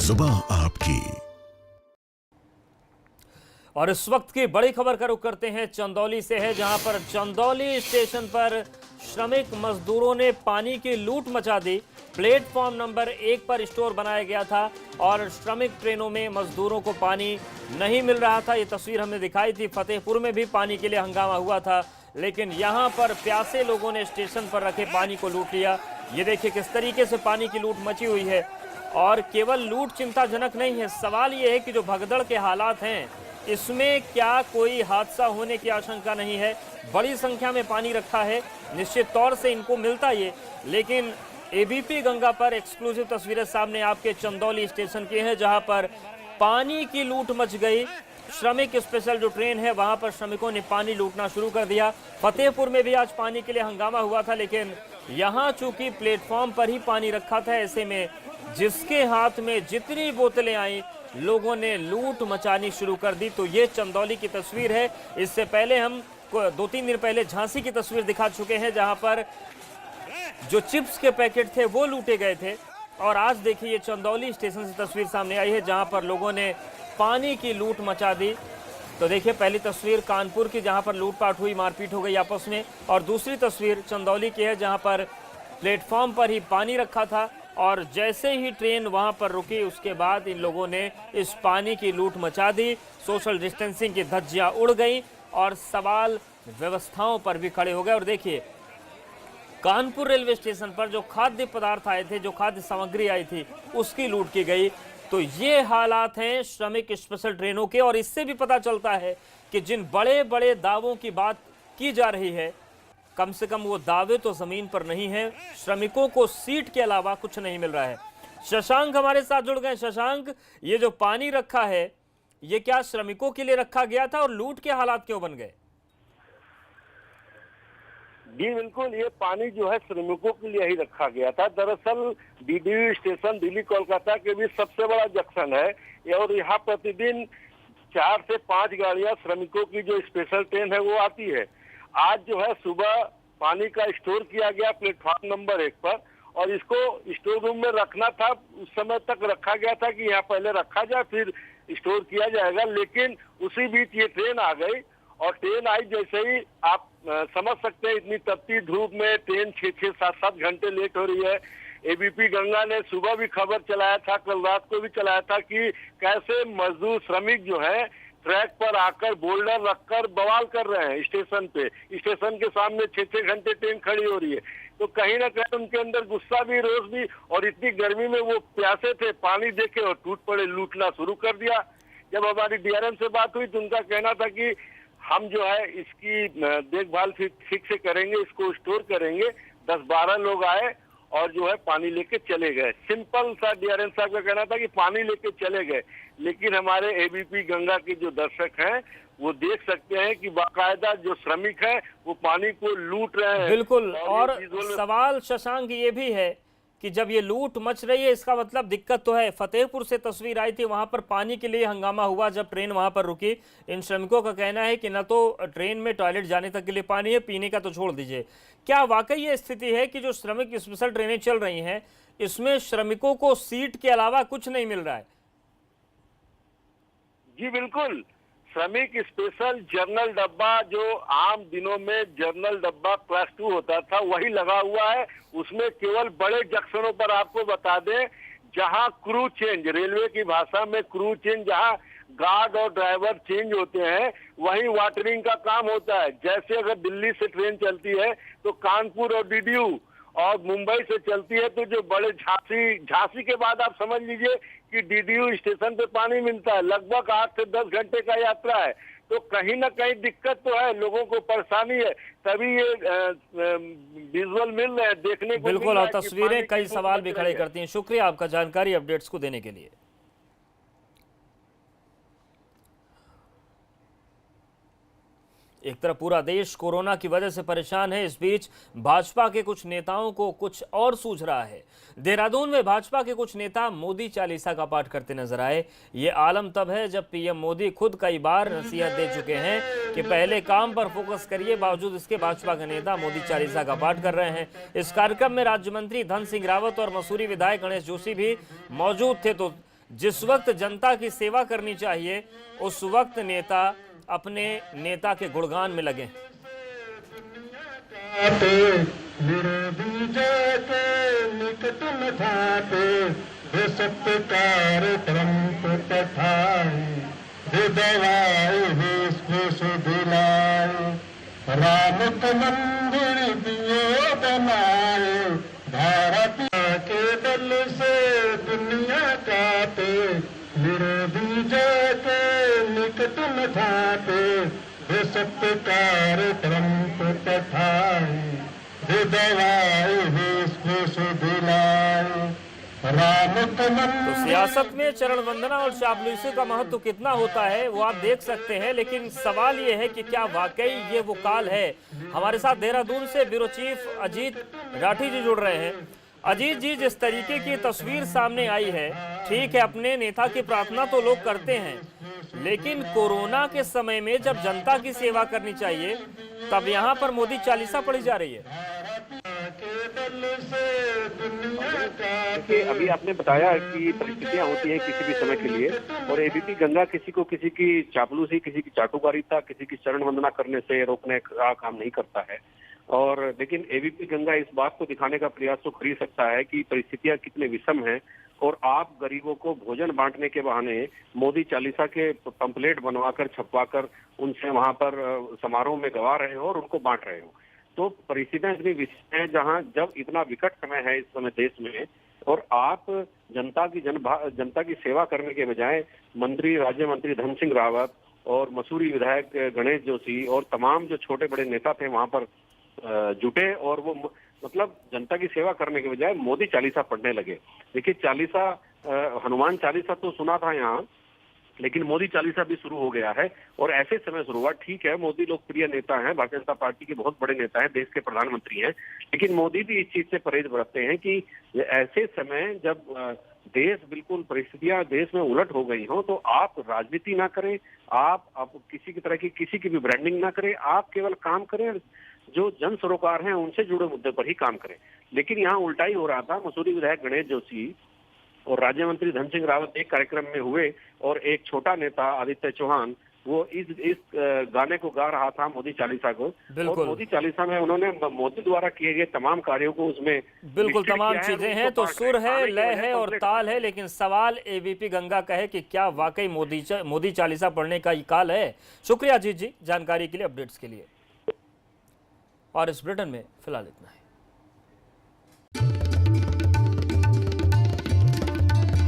जुबान आपकी। और इस वक्त की बड़ी खबर का रुख करते हैं चंदौली से है, जहां पर चंदौली स्टेशन पर श्रमिक मजदूरों ने पानी की लूट मचा दी। प्लेटफॉर्म नंबर 1 पर स्टोर बनाया गया था और श्रमिक ट्रेनों में मजदूरों को पानी नहीं मिल रहा था। ये तस्वीर हमने दिखाई थी। फतेहपुर में भी पानी के लिए हंगामा हुआ था, लेकिन यहां पर प्यासे लोगों ने स्टेशन पर रखे पानी को लूट लिया। ये देखिए किस तरीके से पानी की लूट मची हुई है। और केवल लूट चिंताजनक नहीं है, सवाल ये है कि जो भगदड़ के हालात हैं इसमें क्या कोई हादसा होने की आशंका नहीं है। बड़ी संख्या में पानी रखा है, निश्चित तौर से इनको मिलता ये, लेकिन एबीपी गंगा पर एक्सक्लूसिव तस्वीरें सामने आपके चंदौली स्टेशन की हैं, जहां पर पानी की लूट मच गई। श्रमिक स्पेशल जो ट्रेन है वहां पर श्रमिकों ने पानी लूटना शुरू कर दिया। फतेहपुर में भी आज पानी के लिए हंगामा हुआ था, लेकिन यहां चूंकि प्लेटफॉर्म पर ही पानी रखा था, ऐसे में जिसके हाथ में जितनी बोतलें आई लोगों ने लूट मचानी शुरू कर दी। तो ये चंदौली की तस्वीर है। इससे पहले हम 2-3 दिन पहले झांसी की तस्वीर दिखा चुके हैं, जहां पर जो चिप्स के पैकेट थे वो लूटे गए थे। और आज देखिए ये चंदौली स्टेशन से तस्वीर सामने आई है, जहां पर लोगों ने पानी की लूट मचा दी। तो देखिए पहली तस्वीर कानपुर की, जहां पर लूटपाट हुई, मारपीट हो गई आपस में, और दूसरी तस्वीर चंदौली की है, जहां पर प्लेटफॉर्म पर ही पानी रखा था और जैसे ही ट्रेन वहां पर रुकी उसके बाद इन लोगों ने इस पानी की लूट मचा दी। सोशल डिस्टेंसिंग की धज्जियां उड़ गई और सवाल व्यवस्थाओं पर भी खड़े हो गए। और देखिए कानपुर रेलवे स्टेशन पर जो खाद्य पदार्थ आए थे, जो खाद्य सामग्री आई थी, उसकी लूट की गई। तो ये हालात हैं श्रमिक स्पेशल ट्रेनों के। और इससे भी पता चलता है कि जिन बड़े बड़े दावों की बात की जा रही है, कम से कम वो दावे तो जमीन पर नहीं है। श्रमिकों को सीट के अलावा कुछ नहीं मिल रहा है। शशांक हमारे साथ जुड़ गए। शशांक, ये जो पानी रखा है ये क्या श्रमिकों के लिए रखा गया था और लूट के हालात क्यों बन गए? जी बिल्कुल, ये पानी जो है श्रमिकों के लिए ही रखा गया था। दरअसल डीडीयू स्टेशन दिल्ली कोलकाता के भी सबसे बड़ा जंक्शन है और यहाँ प्रतिदिन 4 से 5 गाड़ियां श्रमिकों की जो स्पेशल ट्रेन है वो आती है। आज जो है सुबह पानी का स्टोर किया गया प्लेटफॉर्म नंबर 1 पर, और इसको स्टोर रूम में रखना था। उस समय तक रखा गया था कि यहाँ पहले रखा जाए फिर स्टोर किया जाएगा, लेकिन उसी बीच ये ट्रेन आ गई। और ट्रेन आई जैसे ही आप समझ सकते हैं, इतनी तपती धूप में ट्रेन 6-6, 7-7 घंटे लेट हो रही है। एबीपी गंगा ने सुबह भी खबर चलाया था, कल रात को भी चलाया था कि कैसे मजदूर श्रमिक जो है ट्रैक पर आकर बोल्डर रखकर बवाल कर रहे हैं स्टेशन पे। स्टेशन के सामने 6-6 घंटे ट्रेन खड़ी हो रही है। तो कहीं ना कहीं उनके अंदर गुस्सा भी, रोष भी, और इतनी गर्मी में वो प्यासे थे, पानी देखे और टूट पड़े, लूटना शुरू कर दिया। जब हमारी डीआरएम से बात हुई तो उनका कहना था कि हम जो है इसकी देखभाल ठीक से करेंगे, इसको स्टोर करेंगे। 10-12 लोग आए और जो है पानी लेके चले गए। सिंपल सा डीआरएम साहब का कहना था कि पानी लेके चले गए, लेकिन हमारे एबीपी गंगा के जो दर्शक हैं वो देख सकते हैं कि बाकायदा जो श्रमिक हैं वो पानी को लूट रहे हैं। बिल्कुल। और सवाल शशांक ये भी है कि जब ये लूट मच रही है इसका मतलब दिक्कत तो है। फतेहपुर से तस्वीर आई थी, वहां पर पानी के लिए हंगामा हुआ जब ट्रेन वहां पर रुकी। इन श्रमिकों का कहना है कि न तो ट्रेन में टॉयलेट जाने तक के लिए पानी है, पीने का तो छोड़ दीजिए। क्या वाकई ये स्थिति है कि जो श्रमिक स्पेशल ट्रेनें चल रही हैं इसमें श्रमिकों को सीट के अलावा कुछ नहीं मिल रहा है? जी बिल्कुल, श्रमिक स्पेशल जर्नल डब्बा, जो आम दिनों में जर्नल डब्बा क्लास 2 होता था, वही लगा हुआ है। उसमें केवल बड़े जंक्शनों पर आपको बता दें, जहां क्रू चेंज, रेलवे की भाषा में क्रू चेंज, जहां गार्ड और ड्राइवर चेंज होते हैं, वहीं वाटरिंग का काम होता है। जैसे अगर दिल्ली से ट्रेन चलती है तो कानपुर और डीडीयू, और मुंबई से चलती है तो जो बड़े झांसी के बाद आप समझ लीजिए कि डीडीयू स्टेशन पे पानी मिलता है। लगभग 8 से 10 घंटे का यात्रा है। तो कहीं ना कहीं दिक्कत तो है, लोगों को परेशानी है, तभी ये विजुअल मिल रहे हैं देखने को। बिल्कुल, और तस्वीरें कई सवाल भी खड़े करती हैं। शुक्रिया आपका जानकारी अपडेट्स को देने के लिए। एक तरफ पूरा देश कोरोना की वजह से परेशान है, इस बीच भाजपा के कुछ नेताओं को कुछ और सूझ रहा है। देहरादून में भाजपा के कुछ नेता मोदी चालीसा का पाठ करते नजर आए। ये आलम तब है जब पीएम मोदी खुद कई बार नसीहत दे चुके हैं कि पहले काम पर फोकस करिए। बावजूद इसके भाजपा के नेता मोदी चालीसा का पाठ कर रहे हैं। इस कार्यक्रम में राज्य मंत्री धन सिंह रावत और मसूरी विधायक गणेश जोशी भी मौजूद थे। तो जिस वक्त जनता की सेवा करनी चाहिए उस वक्त नेता अपने नेता के गुणगान में लगे। विरोधी जैसे निकट न थाते, सत्कार त्रंत तथाई, दवाई विश्व दिलाए, राम का मंदिर दिए बनाए, भारत के बल से दुनिया काटे, विरोधी जैसे निकट न थाते, सत्कार त्रंत तथाई, दवाई विश्व दिलाए, राम का तो सियासत में चरण वंदना और चापलूसी का महत्व कितना होता है वो आप देख सकते हैं, लेकिन सवाल ये है कि क्या वाकई ये वो काल है। हमारे साथ देहरादून से ब्यूरो चीफ अजीत राठी जी जुड़ रहे हैं। अजीत जी, जिस तरीके की तस्वीर सामने आई है, ठीक है अपने नेता की प्रार्थना तो लोग करते हैं, लेकिन कोरोना के समय में जब जनता की सेवा करनी चाहिए तब यहाँ पर मोदी चालीसा पढ़ी जा रही है। देखिए, अभी आपने बताया कि परिस्थितियां होती हैं किसी भी समय के लिए, और एबीपी गंगा किसी को किसी की चापलूसी, किसी की चाटुकारिता, किसी की चरण वंदना करने से रोकने का काम नहीं करता है। और लेकिन एबीपी गंगा इस बात को दिखाने का प्रयास तो कर ही सकता है कि परिस्थितियां कितने विषम हैं, और आप गरीबों को भोजन बांटने के बहाने मोदी चालीसा के पंपलेट बनवाकर छपवाकर उनसे वहां पर समारोह में गवा रहे हो और उनको बांट रहे हो। तो परिस्थितियां इतनी विषम है जहां जब इतना विकट समय है इस समय देश में, और आप जनता की सेवा करने के बजाय राज्य मंत्री धन सिंह रावत और मसूरी विधायक गणेश जोशी और तमाम जो छोटे बड़े नेता थे वहां पर जुटे, और वो मतलब जनता की सेवा करने के बजाय मोदी चालीसा पढ़ने लगे। देखिए, चालीसा हनुमान चालीसा तो सुना था यहाँ, लेकिन मोदी चालीसा भी शुरू हो गया है, और ऐसे समय शुरू हुआ। ठीक है, मोदी लोकप्रिय नेता हैं, भारतीय जनता पार्टी के बहुत बड़े नेता हैं, देश के प्रधानमंत्री हैं, लेकिन मोदी भी इस चीज से परहेज बरतते हैं कि ऐसे समय जब देश बिल्कुल परिस्थितियां देश में उलट हो गई हो, तो आप राजनीति ना करें, आप किसी की तरह की किसी की भी ब्रांडिंग ना करें, आप केवल काम करें, जो जन सरोकार हैं उनसे जुड़े मुद्दे पर ही काम करें। लेकिन यहाँ उल्टा ही हो रहा था। मसूरी विधायक गणेश जोशी और राज्य मंत्री धन सिंह रावत एक कार्यक्रम में हुए, और एक छोटा नेता आदित्य चौहान वो इस गाने को गा रहा था, मोदी चालीसा को। और मोदी चालीसा में उन्होंने मोदी द्वारा किए गए तमाम कार्यों को उसमें बिल्कुल तमाम चीजें हैं, तो सुर है, लय है और ताल है, लेकिन सवाल एबीपी गंगा का है कि क्या वाकई मोदी चालीसा पढ़ने का ये काल है। शुक्रिया अजीत जी जानकारी के लिए, अपडेट्स के लिए। और इस बुलेटिन में फिलहाल इतना है।